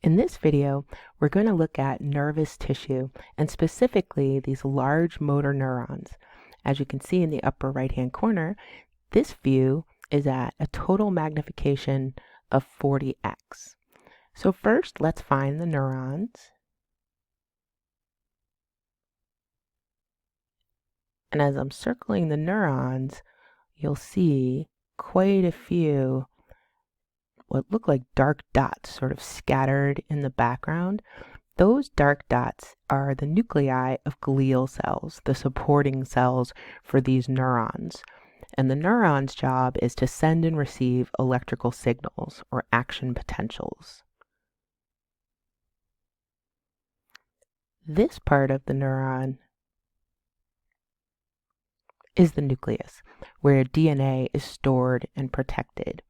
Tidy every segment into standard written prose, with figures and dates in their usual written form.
In this video, we're going to look at nervous tissue and specifically these large motor neurons. As you can see in the upper right-hand corner, this view is at a total magnification of 40x. So first, let's find the neurons. And as I'm circling the neurons, you'll see quite a few what look like dark dots sort of scattered in the background. Those dark dots are the nuclei of glial cells, the supporting cells for these neurons. And the neuron's job is to send and receive electrical signals or action potentials. This part of the neuron is the nucleus, where DNA is stored and protected.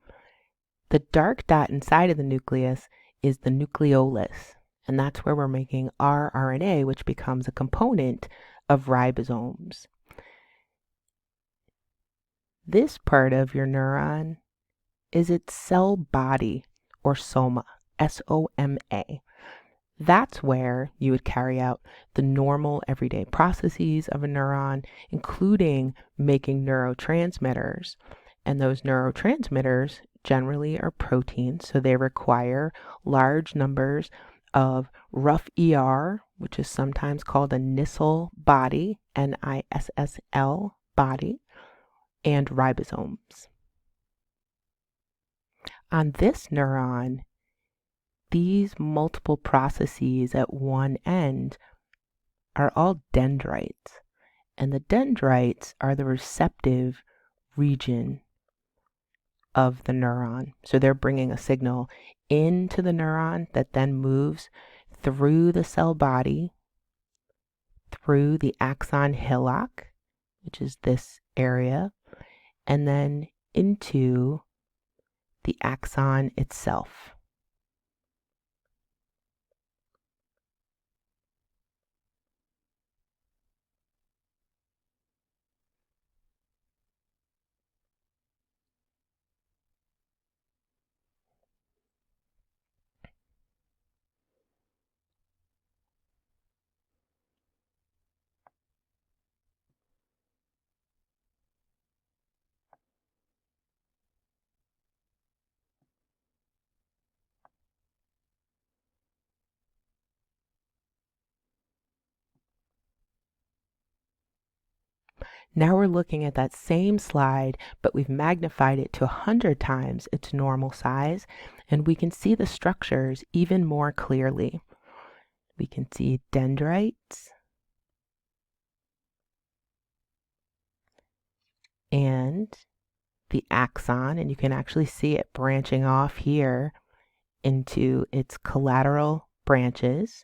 The dark dot inside of the nucleus is the nucleolus, and that's where we're making our RNA, which becomes a component of ribosomes. This part of your neuron is its cell body, or soma, S-O-M-A. That's where you would carry out the normal everyday processes of a neuron, including making neurotransmitters. And those neurotransmitters generally are proteins, so they require large numbers of rough ER, which is sometimes called a Nissl body, N-I-S-S-L body, and ribosomes. On this neuron, these multiple processes at one end are all dendrites, and the dendrites are the receptive region of the neuron. So they're bringing a signal into the neuron that then moves through the cell body, through the axon hillock, which is this area, and then into the axon itself. Now we're looking at that same slide, but we've magnified it to 100 times its normal size, and we can see the structures even more clearly. We can see dendrites and the axon, and you can actually see it branching off here into its collateral branches,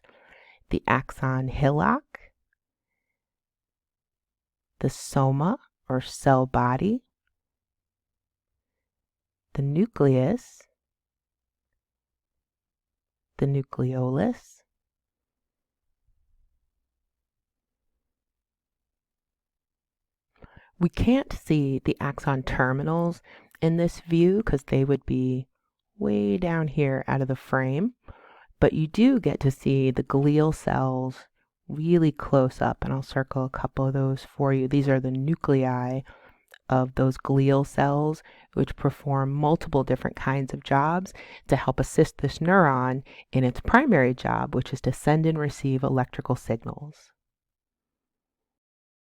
the axon hillock, the soma or cell body, the nucleus, the nucleolus, we can't see the axon terminals in this view because they would be way down here out of the frame, but you do get to see the glial cells really close up, and I'll circle a couple of those for you. These are the nuclei of those glial cells, which perform multiple different kinds of jobs to help assist this neuron in its primary job, which is to send and receive electrical signals.